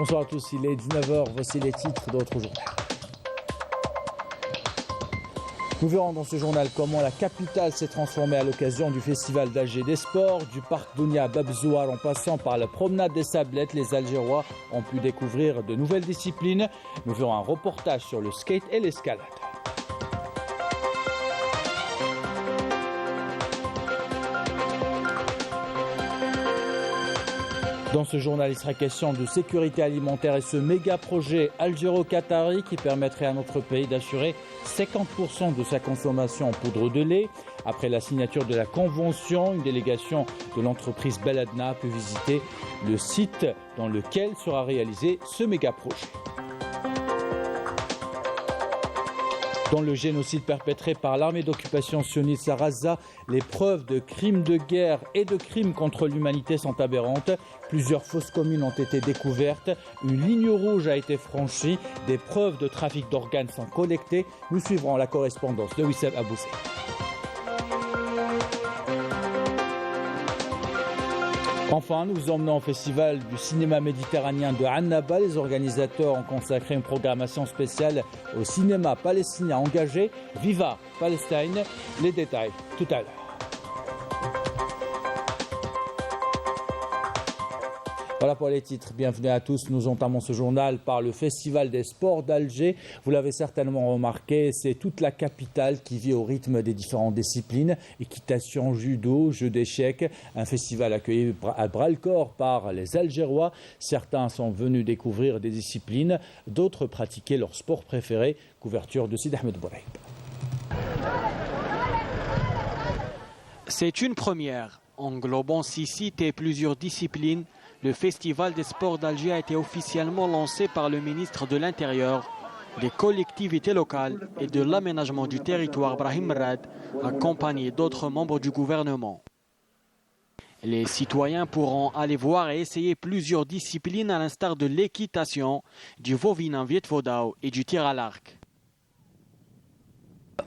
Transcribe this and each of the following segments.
Bonsoir à tous, il est 19h, voici les titres d'autres journaux. Nous verrons dans ce journal comment la capitale s'est transformée à l'occasion du festival d'Alger des sports, du parc Dounia à Babzouar en passant par la promenade des Sablettes. Les Algérois ont pu découvrir de nouvelles disciplines. Nous verrons un reportage sur le skate et l'escalade. Dans ce journal, il sera question de sécurité alimentaire et ce méga projet algéro-qatari qui permettrait à notre pays d'assurer 50% de sa consommation en poudre de lait. Après la signature de la convention, une délégation de l'entreprise Beladna peut visiter le site dans lequel sera réalisé ce méga projet. Dans le génocide perpétré par l'armée d'occupation sioniste à Gaza, les preuves de crimes de guerre et de crimes contre l'humanité sont aberrantes. Plusieurs fosses communes ont été découvertes, une ligne rouge a été franchie, des preuves de trafic d'organes sont collectées. Nous suivrons la correspondance de Wissam Aboussé. Enfin, nous vous emmenons au festival du cinéma méditerranéen de Annaba. Les organisateurs ont consacré une programmation spéciale au cinéma palestinien engagé. Viva Palestine, les détails tout à l'heure. Voilà pour les titres. Bienvenue à tous. Nous entamons ce journal par le Festival des sports d'Alger. Vous l'avez certainement remarqué, c'est toute la capitale qui vit au rythme des différentes disciplines. Équitation, judo, jeux d'échecs. Un festival accueilli à bras-le-corps par les Algérois. Certains sont venus découvrir des disciplines, d'autres pratiquer leur sport préféré. Couverture de Sid Ahmed Bouraïb. C'est une première. Englobant 6 sites et plusieurs disciplines, le Festival des sports d'Alger a été officiellement lancé par le ministre de l'Intérieur, des collectivités locales et de l'aménagement du territoire Brahim Rad, accompagné d'autres membres du gouvernement. Les citoyens pourront aller voir et essayer plusieurs disciplines à l'instar de l'équitation, du Vovinen Vietvodao et du tir à l'arc.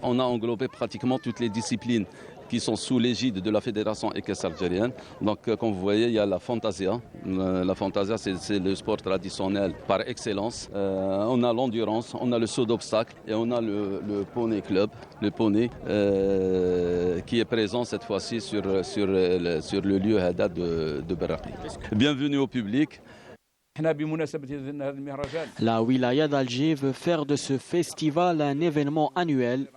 On a englobé pratiquement toutes les disciplines qui sont sous l'égide de la Fédération équestre algérienne. Donc, comme vous voyez, il y a la Fantasia. La Fantasia, c'est le sport traditionnel par excellence. On a l'endurance, on a le saut d'obstacle et on a le Poney Club, le poney, qui est présent cette fois-ci sur le lieu Hada de Berraqi. Bienvenue au public. La wilaya d'Alger veut faire de ce festival un événement annuel.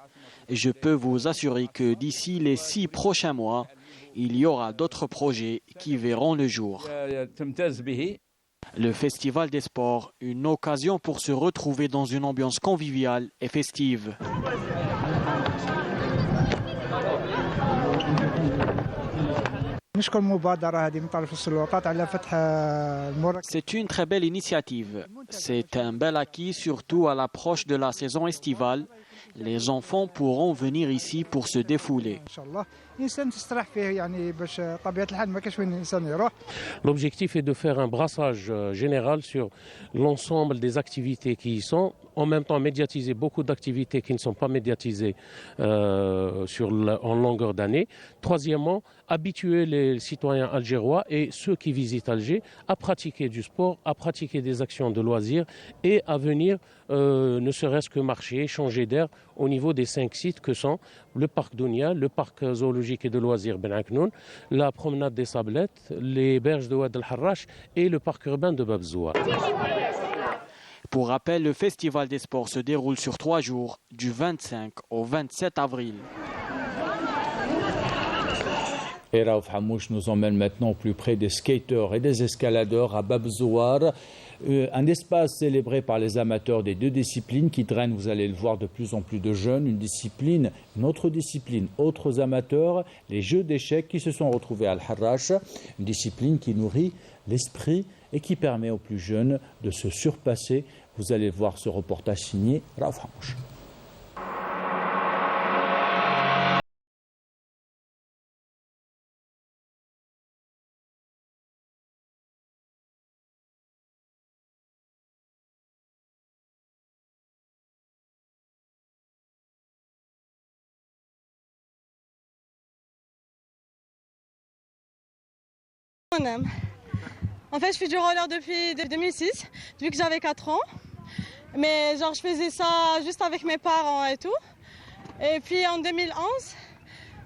Et je peux vous assurer que d'ici les 6 prochains mois, il y aura d'autres projets qui verront le jour. Le Festival des sports, une occasion pour se retrouver dans une ambiance conviviale et festive. C'est une très belle initiative. C'est un bel acquis, surtout à l'approche de la saison estivale. Les enfants pourront venir ici pour se défouler. L'objectif est de faire un brassage général sur l'ensemble des activités qui y sont, en même temps médiatiser beaucoup d'activités qui ne sont pas médiatisées en longueur d'année. Troisièmement, habituer les citoyens algérois et ceux qui visitent Alger à pratiquer du sport, à pratiquer des actions de loisirs et à venir ne serait-ce que marcher, changer d'air au niveau des 5 sites que sont le parc Dounia, le parc zoologique et de loisirs Ben Aknoun, la promenade des Sablettes, les berges de Oued El Harrach et le parc urbain de Babzouar. Pour rappel, le Festival des sports se déroule sur 3 jours, du 25 au 27 avril. Et Raouf Hamouche nous emmène maintenant au plus près des skateurs et des escaladeurs à Babzouar. Un espace célébré par les amateurs des deux disciplines qui draine, vous allez le voir, de plus en plus de jeunes. Une autre discipline, autres amateurs, les jeux d'échecs qui se sont retrouvés à Al-Harrach. Une discipline qui nourrit l'esprit et qui permet aux plus jeunes de se surpasser. Vous allez voir ce reportage signé Raouf Hamouche. En fait, je fais du roller depuis 2006, depuis que j'avais 4 ans. Mais genre, je faisais ça juste avec mes parents et tout. Et puis en 2011,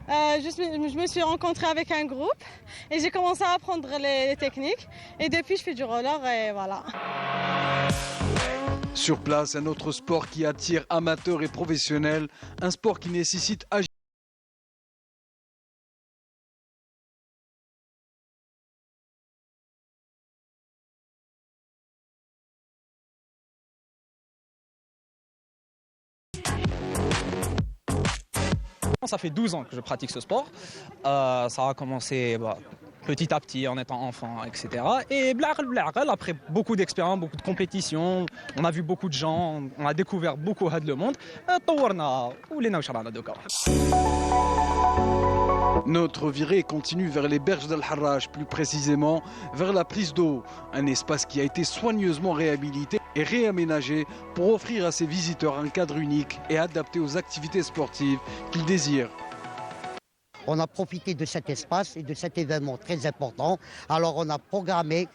je me suis rencontrée avec un groupe et j'ai commencé à apprendre les techniques. Et depuis, je fais du roller et voilà. Sur place, un autre sport qui attire amateurs et professionnels, un sport qui nécessite agilité. Ça fait 12 ans que je pratique ce sport. Ça a commencé petit à petit en étant enfant, etc. Et après beaucoup d'expérience, beaucoup de compétitions, on a vu beaucoup de gens, on a découvert beaucoup de le monde. Notre virée continue vers les berges d'Al-Harrach, plus précisément vers la prise d'eau, un espace qui a été soigneusement réhabilité et réaménagé pour offrir à ses visiteurs un cadre unique et adapté aux activités sportives qu'ils désirent. On a profité de cet espace et de cet événement très important. Alors on a programmé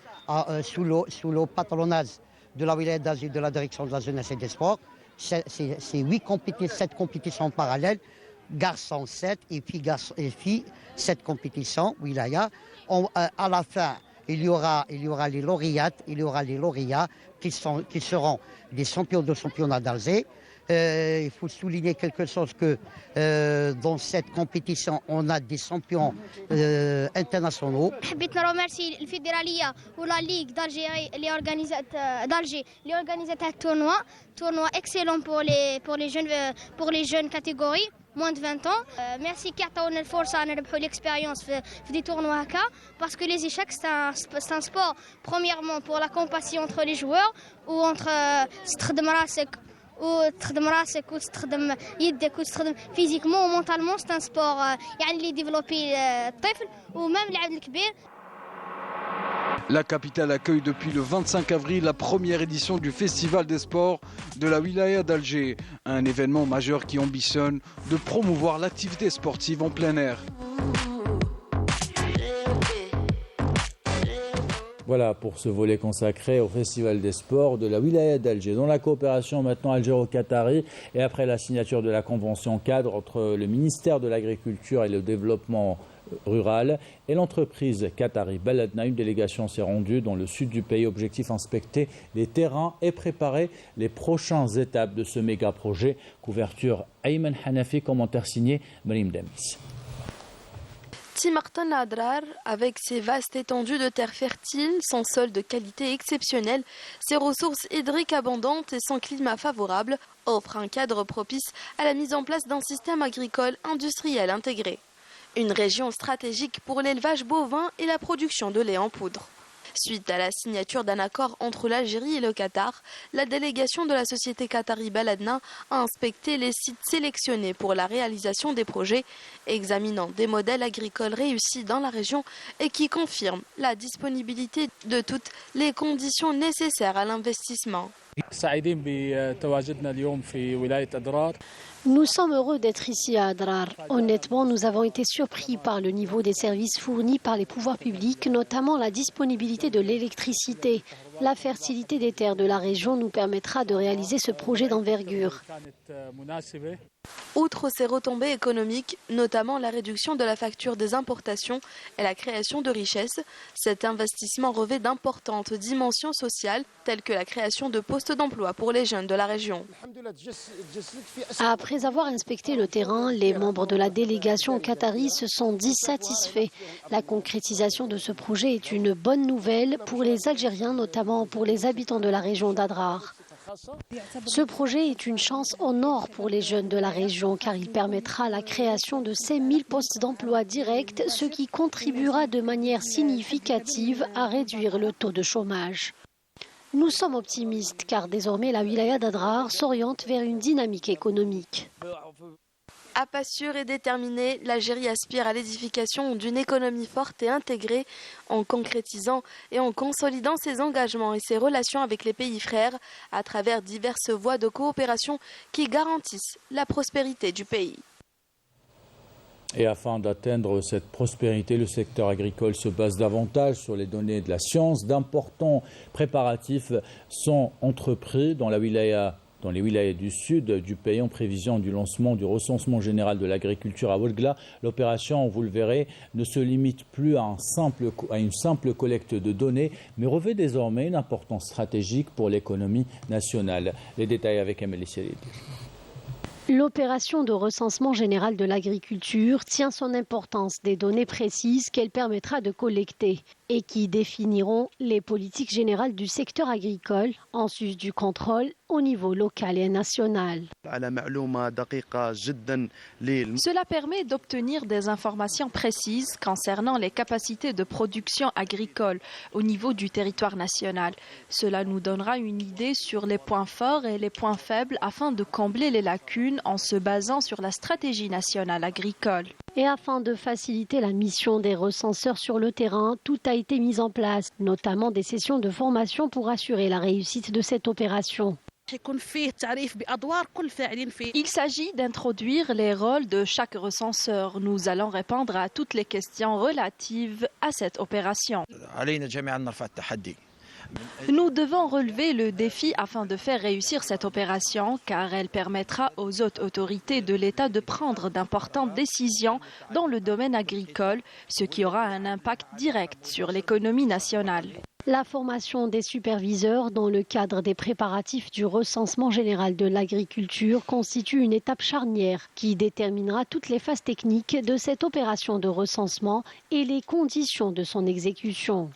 sous le patronage de la Wilaya d'Alger, de la direction de la jeunesse et des sports, c'est 7 compétitions parallèles, garçons 7 et filles 7 compétitions, Wilaya. À la fin, il y aura les lauréats qui seront des champions de championnat d'Alger. Il faut souligner quelque chose que dans cette compétition, on a des champions internationaux. Je voudrais remercier la fédéralité ou la Ligue d'Algérie, les organisateurs tournoi excellent pour les jeunes catégories. Moins de 20 ans. Merci qui a donné l'expérience de des tournois parce que les échecs c'est un sport premièrement pour la compassion entre les joueurs ou entre physiquement ou mentalement c'est un sport اللي développer الطفل ومام العبد الكبير. La capitale accueille depuis le 25 avril la première édition du Festival des sports de la Wilaya d'Alger, un événement majeur qui ambitionne de promouvoir l'activité sportive en plein air. Voilà pour ce volet consacré au Festival des sports de la Wilaya d'Alger, dont la coopération maintenant algéro-qatari et après la signature de la convention cadre entre le ministère de l'Agriculture et le Développement rural et l'entreprise qatari Baladna. Une délégation s'est rendue dans le sud du pays, objectif inspecter les terrains et préparer les prochaines étapes de ce méga projet. Couverture Ayman Hanafi, commentaire signé Marim Demis. Timartan Adrar, avec ses vastes étendues de terres fertiles, son sol de qualité exceptionnelle, ses ressources hydriques abondantes et son climat favorable, offre un cadre propice à la mise en place d'un système agricole industriel intégré. Une région stratégique pour l'élevage bovin et la production de lait en poudre. Suite à la signature d'un accord entre l'Algérie et le Qatar, la délégation de la société qatari Baladna a inspecté les sites sélectionnés pour la réalisation des projets, examinant des modèles agricoles réussis dans la région et qui confirment la disponibilité de toutes les conditions nécessaires à l'investissement. Nous sommes heureux d'être ici à Adrar. Honnêtement, nous avons été surpris par le niveau des services fournis par les pouvoirs publics, notamment la disponibilité de l'électricité. La fertilité des terres de la région nous permettra de réaliser ce projet d'envergure. Outre ses retombées économiques, notamment la réduction de la facture des importations et la création de richesses, cet investissement revêt d'importantes dimensions sociales, telles que la création de postes d'emploi pour les jeunes de la région. Après avoir inspecté le terrain, les membres de la délégation qatari se sont dit satisfaits. La concrétisation de ce projet est une bonne nouvelle pour les Algériens, notamment pour les habitants de la région d'Adrar. Ce projet est une chance en or pour les jeunes de la région car il permettra la création de ces 1000 postes d'emploi directs, ce qui contribuera de manière significative à réduire le taux de chômage. Nous sommes optimistes car désormais la wilaya d'Adrar s'oriente vers une dynamique économique. À pas sûr et déterminé, l'Algérie aspire à l'édification d'une économie forte et intégrée en concrétisant et en consolidant ses engagements et ses relations avec les pays frères à travers diverses voies de coopération qui garantissent la prospérité du pays. Et afin d'atteindre cette prospérité, le secteur agricole se base davantage sur les données de la science. D'importants préparatifs sont entrepris dans les wilayas du sud du pays en prévision du lancement du recensement général de l'agriculture à Ouargla. L'opération, vous le verrez, ne se limite plus à une simple collecte de données, mais revêt désormais une importance stratégique pour l'économie nationale. Les détails avec Amélie Sélid. L'opération de recensement général de l'agriculture tient son importance des données précises qu'elle permettra de collecter et qui définiront les politiques générales du secteur agricole en sus du contrôle au niveau local et national. Cela permet d'obtenir des informations précises concernant les capacités de production agricole au niveau du territoire national. Cela nous donnera une idée sur les points forts et les points faibles afin de combler les lacunes en se basant sur la stratégie nationale agricole. Et afin de faciliter la mission des recenseurs sur le terrain, tout a été mis en place, notamment des sessions de formation pour assurer la réussite de cette opération. Il s'agit d'introduire les rôles de chaque recenseur. Nous allons répondre à toutes les questions relatives à cette opération. Nous devons relever le défi afin de faire réussir cette opération car elle permettra aux autres autorités de l'État de prendre d'importantes décisions dans le domaine agricole, ce qui aura un impact direct sur l'économie nationale. La formation des superviseurs dans le cadre des préparatifs du recensement général de l'agriculture constitue une étape charnière qui déterminera toutes les phases techniques de cette opération de recensement et les conditions de son exécution.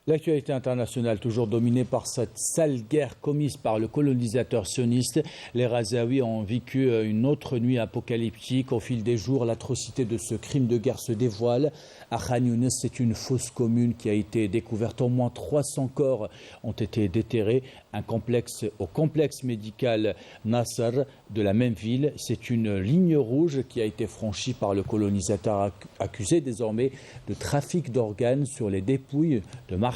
L'actualité internationale toujours dominée par cette sale guerre commise par le colonisateur sioniste. Les Razaouis ont vécu une autre nuit apocalyptique. Au fil des jours, l'atrocité de ce crime de guerre se dévoile. À Khan Younes, c'est une fosse commune qui a été découverte. Au moins 300 corps ont été déterrés. Au complexe médical Nasser de la même ville. C'est une ligne rouge qui a été franchie par le colonisateur accusé désormais de trafic d'organes sur les dépouilles de martyrs.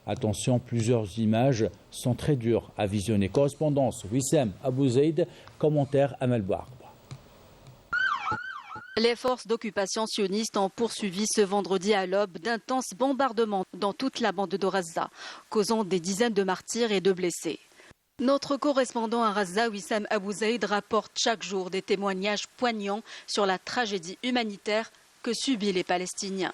Attention, plusieurs images sont très dures à visionner. Correspondance Wissem Abou Zaid, commentaire Amel Bouarba. Les forces d'occupation sionistes ont poursuivi ce vendredi à l'aube d'intenses bombardements dans toute la bande de Gaza, causant des dizaines de martyrs et de blessés. Notre correspondant à Gaza, Wissem Abou Zaid, rapporte chaque jour des témoignages poignants sur la tragédie humanitaire que subissent les Palestiniens.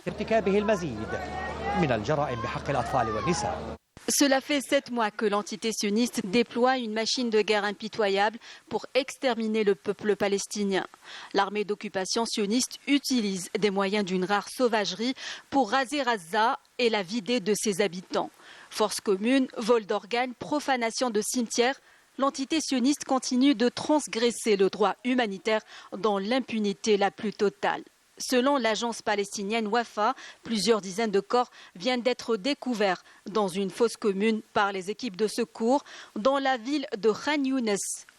Cela fait 7 mois que l'entité sioniste déploie une machine de guerre impitoyable pour exterminer le peuple palestinien. L'armée d'occupation sioniste utilise des moyens d'une rare sauvagerie pour raser Gaza et la vider de ses habitants. Force commune, vol d'organes, profanation de cimetières, l'entité sioniste continue de transgresser le droit humanitaire dans l'impunité la plus totale. Selon l'agence palestinienne Wafa, plusieurs dizaines de corps viennent d'être découverts dans une fosse commune par les équipes de secours dans la ville de Khan Younes,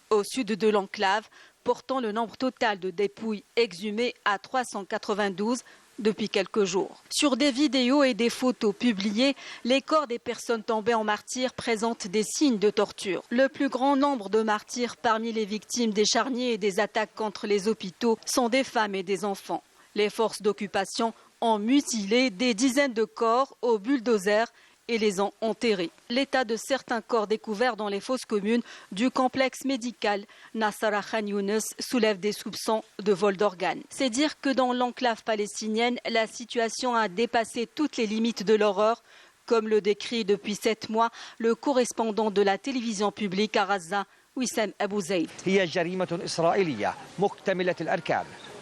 au sud de l'enclave, portant le nombre total de dépouilles exhumées à 392 depuis quelques jours. Sur des vidéos et des photos publiées, les corps des personnes tombées en martyrs présentent des signes de torture. Le plus grand nombre de martyrs parmi les victimes des charniers et des attaques contre les hôpitaux sont des femmes et des enfants. Les forces d'occupation ont mutilé des dizaines de corps au bulldozer et les ont enterrés. L'état de certains corps découverts dans les fosses communes du complexe médical Nasser à Khan Younes soulève des soupçons de vol d'organes. C'est dire que dans l'enclave palestinienne, la situation a dépassé toutes les limites de l'horreur, comme le décrit depuis 7 mois le correspondant de la télévision publique à Gaza, Wissem Abou Zaid.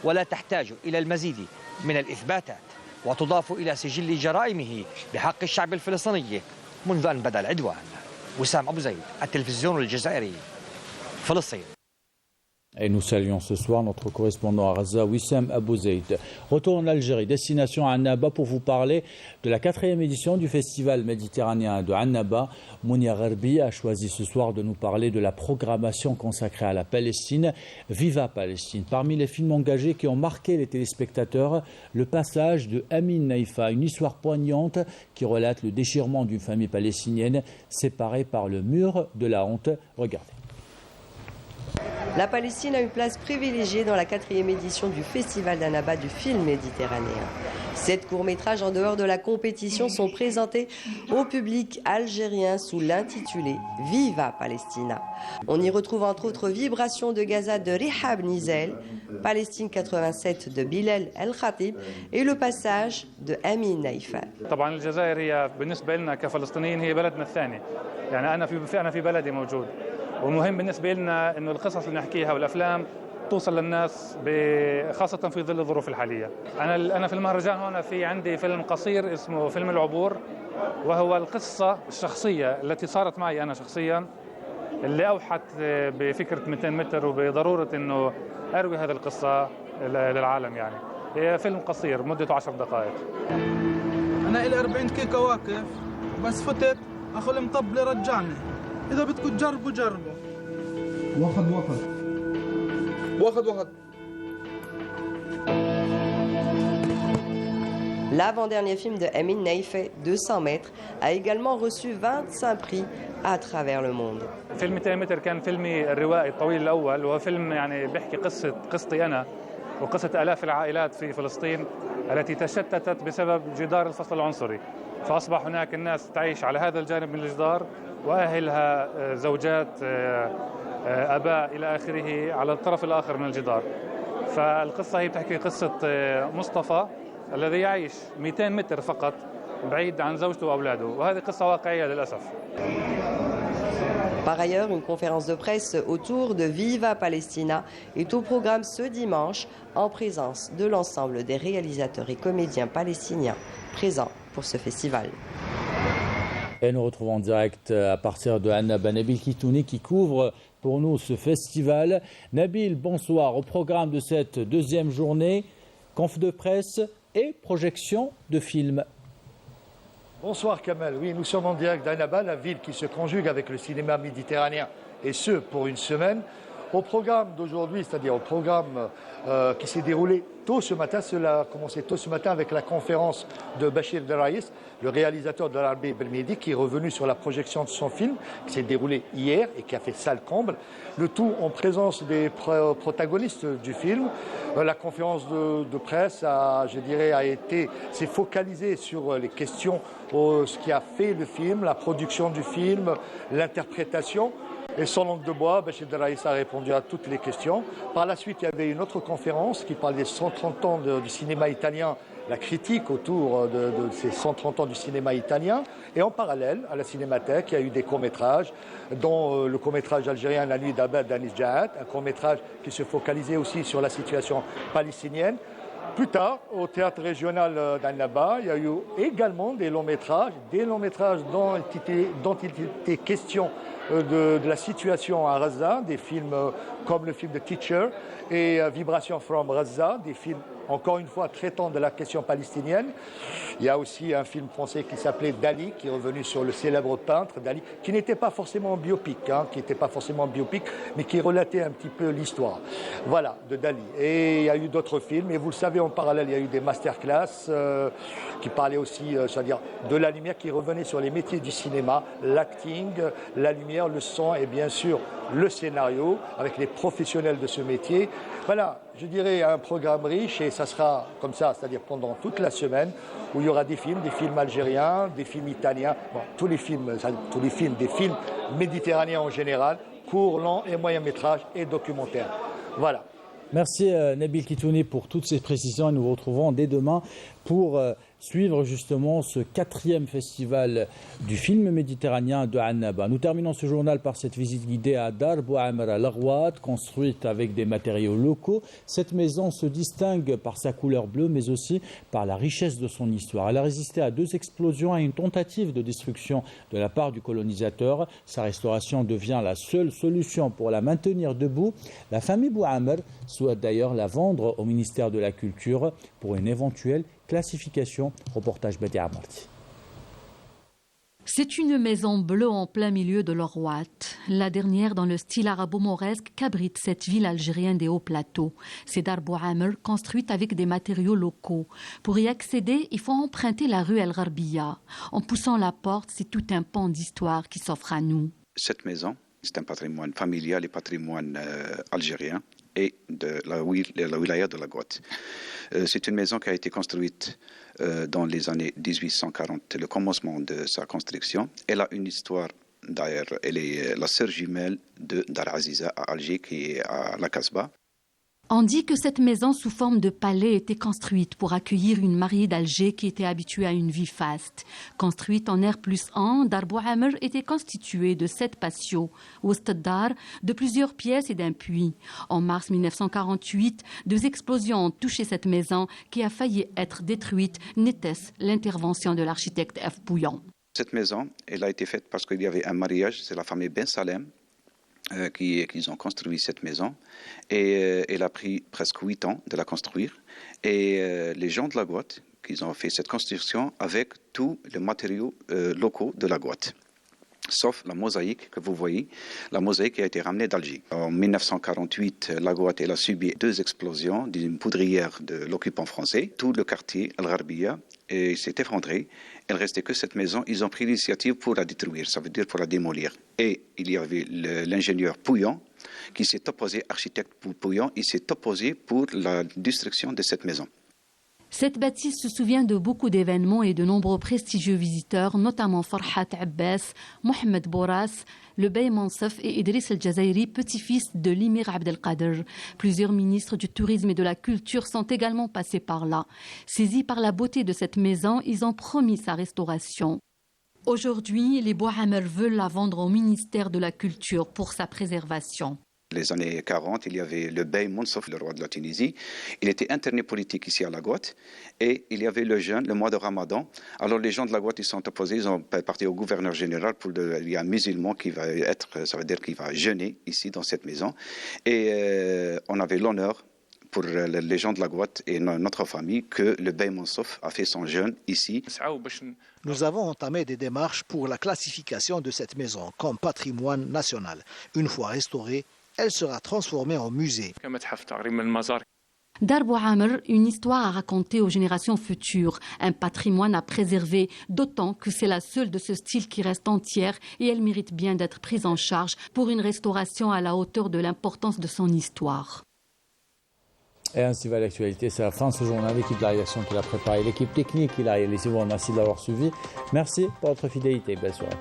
ولا تحتاج إلى المزيد من الإثباتات وتضاف إلى سجل جرائمه بحق الشعب الفلسطيني منذ أن بدأ العدوان. وسام أبو زيد، التلفزيون الجزائري، فلسطين. Et nous saluons ce soir notre correspondant à Gaza, Wissem Abou Zaid. Retour en Algérie, destination Annaba pour vous parler de la 4e édition du festival méditerranéen de Annaba. Mounia Gharbi a choisi ce soir de nous parler de la programmation consacrée à la Palestine. Viva Palestine. Parmi les films engagés qui ont marqué les téléspectateurs, le passage de Amin Naïfa, une histoire poignante qui relate le déchirement d'une famille palestinienne séparée par le mur de la honte. Regardez. La Palestine a une place privilégiée dans la 4e édition du Festival d'Annaba du film méditerranéen. 7 courts-métrages en dehors de la compétition sont présentés au public algérien sous l'intitulé « Viva Palestina ». On y retrouve entre autres Vibrations de Gaza de Rihab Nizel, Palestine 87 de Bilal El Khatib et Le Passage de Amin Naïfa. طبعا الجزائر هي بالنسبة لنا كفلسطينيين هي بلدنا الثاني، يعني أنا في بلدي موجود، والمهم بالنسبة لنا إنه القصص اللي نحكيها والأفلام توصل للناس خاصة في ظل الظروف الحالية. أنا في المهرجان هنا في عندي فيلم قصير اسمه فيلم العبور، وهو القصة الشخصية التي صارت معي أنا شخصيا، اللي أوحت بفكرة 200 متر وبضرورة إنه أروي هذه القصة للعالم. يعني هي فيلم قصير مدته 10 دقائق. أنا إلي 40 كيكة واقف بس فتت أخو المطبل رجعني. إذا بدكم تجربوا جربوا. واحد. L'avant-dernier film de Amin Naïfeh, 200 mètres, a également reçu 25 prix à travers le monde. فيلم 200 متر كان فيلمي الروائي الطويل الأول، وهو فيلم يعني بيحكي قصتي أنا وقصة آلاف العائلات في فلسطين التي تشتتت بسبب جدار الفصل العنصري، فأصبح هناك الناس تعيش على هذا الجانب من الجدار وأهلها زوجات آباء إلى آخره على الطرف الآخر من الجدار. فالقصة هي بتحكي قصة مصطفى الذي يعيش 200 متر فقط بعيد عن زوجته وأولاده، وهذه قصة واقعية للأسف. Par ailleurs, une conférence de presse autour de Viva Palestina est au programme ce dimanche en présence de l'ensemble des réalisateurs et comédiens palestiniens présents pour ce festival. Et nous retrouvons en direct à partir de Annaba Nabil Kitouni qui couvre pour nous ce festival. Nabil, bonsoir. Au programme de cette deuxième journée, conf de presse et projection de films. Bonsoir Kamel, oui nous sommes en direct d'Annaba, la ville qui se conjugue avec le cinéma méditerranéen et ce pour une semaine. Au programme d'aujourd'hui, c'est-à-dire au programme qui s'est déroulé tôt ce matin, cela a commencé tôt ce matin avec la conférence de Bachir Deraïs, le réalisateur de l'Arabie Belmedi, qui est revenu sur la projection de son film, qui s'est déroulé hier et qui a fait salle comble. Le tout en présence des protagonistes du film. La conférence de presse s'est focalisée sur les questions, ce qui a fait le film, la production du film, l'interprétation. Et sans langue de bois, Bachir Deraïs a répondu à toutes les questions. Par la suite, il y avait une autre conférence qui parlait des 130 ans du cinéma italien, la critique autour de ces 130 ans du cinéma italien. Et en parallèle, à la Cinémathèque, il y a eu des courts-métrages, dont le court-métrage algérien La Nuit d'Abad d'Anis Jahat, un court-métrage qui se focalisait aussi sur la situation palestinienne. Plus tard, au théâtre régional d'Annaba, il y a eu également des longs-métrages dont il était question de la situation à Gaza, des films comme le film The Teacher et Vibration from Gaza, des films encore une fois traitant de la question palestinienne. Il y a aussi un film français qui s'appelait Dali, qui est revenu sur le célèbre peintre Dali, qui n'était pas forcément biopic, mais qui relatait un petit peu l'histoire, voilà, de Dali. Et il y a eu d'autres films, et vous le savez, en parallèle, il y a eu des masterclass qui parlaient aussi, c'est-à-dire de la lumière, qui revenait sur les métiers du cinéma, l'acting, la lumière, le son et bien sûr le scénario, avec les professionnels de ce métier. Voilà, je dirais un programme riche et ça sera comme ça, c'est-à-dire pendant toute la semaine où il y aura des films algériens, des films italiens, bon, tous les films, des films méditerranéens en général, courts, longs et moyens métrages et documentaires. Voilà. Merci Nabil Kitouni pour toutes ces précisions et nous vous retrouvons dès demain pour suivre justement ce 4e festival du film méditerranéen de Annaba. Nous terminons ce journal par cette visite guidée à Dar Bouamr al-Arwat, construite avec des matériaux locaux. Cette maison se distingue par sa couleur bleue mais aussi par la richesse de son histoire. Elle a résisté à 2 explosions et une tentative de destruction de la part du colonisateur. Sa restauration devient la seule solution pour la maintenir debout. La famille Bouamr souhaite d'ailleurs la vendre au ministère de la Culture pour une éventuelle classification. Reportage Badia Amarti. C'est une maison bleue en plein milieu de l'Orwat, la dernière dans le style arabo-mauresque qu'abrite cette ville algérienne des hauts plateaux. C'est Dar Bouamr, construite avec des matériaux locaux. Pour y accéder, il faut emprunter la rue El Gharbiya. En poussant la porte, c'est tout un pan d'histoire qui s'offre à nous. Cette maison C'est un patrimoine familial et patrimoine algérien et de la wilaya de la Goth. C'est une maison qui a été construite dans les années 1840, le commencement de sa construction. Elle a une histoire. D'ailleurs, elle est la sœur jumelle de Dar Aziza à Alger, qui est à la Casbah. On dit que cette maison sous forme de palais était construite pour accueillir une mariée d'Alger qui était habituée à une vie faste. Construite en R+1, Dar Bouhamer était constituée de 7 patios, Ouest-Dar, de plusieurs pièces et d'un puits. En mars 1948, 2 explosions ont touché cette maison qui a failli être détruite, n'était-ce l'intervention de l'architecte F. Bouillon. Cette maison, elle a été faite parce qu'il y avait un mariage, c'est la famille Ben Salem qu'ils ont construit cette maison. Et elle a pris presque 8 ans de la construire. Et les gens de la Goth, qu'ils ont fait cette construction avec tous les matériaux locaux de la Goth. Sauf la mosaïque que vous voyez, la mosaïque qui a été ramenée d'Alger. En 1948, la Goth elle a subi 2 explosions d'une poudrière de l'occupant français. Tout le quartier Al-Gharbiya s'est effondré. Il ne restait que cette maison. Ils ont pris l'initiative pour la détruire, ça veut dire pour la démolir. Et il y avait l'ingénieur Pouillon qui s'est opposé, architecte Pouillon, il s'est opposé pour la destruction de cette maison. Cette bâtisse se souvient de beaucoup d'événements et de nombreux prestigieux visiteurs, notamment Farhat Abbas, Mohamed Boras, le Bey Mansef et Idriss El-Jazairi, petit-fils de l'émir Abdelkader. Plusieurs ministres du tourisme et de la culture sont également passés par là. Saisis par la beauté de cette maison, ils ont promis sa restauration. Aujourd'hui, les Bouhamer veulent la vendre au ministère de la Culture pour sa préservation. Les années 40, il y avait le Bey Mansef, le roi de la Tunisie. Il était interné politique ici à la Goth. Et il y avait le jeûne, le mois de Ramadan. Alors les gens de la Goth, ils sont opposés, ils ont parti au gouverneur général. Il y a un musulman qui va être, ça veut dire qu'il va jeûner ici dans cette maison. Et on avait l'honneur pour les gens de la Goth et notre famille que le Bey Mansef a fait son jeûne ici. Nous avons entamé des démarches pour la classification de cette maison comme patrimoine national. Une fois restaurée, elle sera transformée en musée. Dar Bouhamer, une histoire à raconter aux générations futures, un patrimoine à préserver, d'autant que c'est la seule de ce style qui reste entière et elle mérite bien d'être prise en charge pour une restauration à la hauteur de l'importance de son histoire. Et ainsi va l'actualité. C'est la fin de ce journal. L'équipe de la rédaction qui l'a préparé, l'équipe technique qui l'a réalisé. Vous remercie de l'avoir suivi. Merci pour votre fidélité. Belle soirée.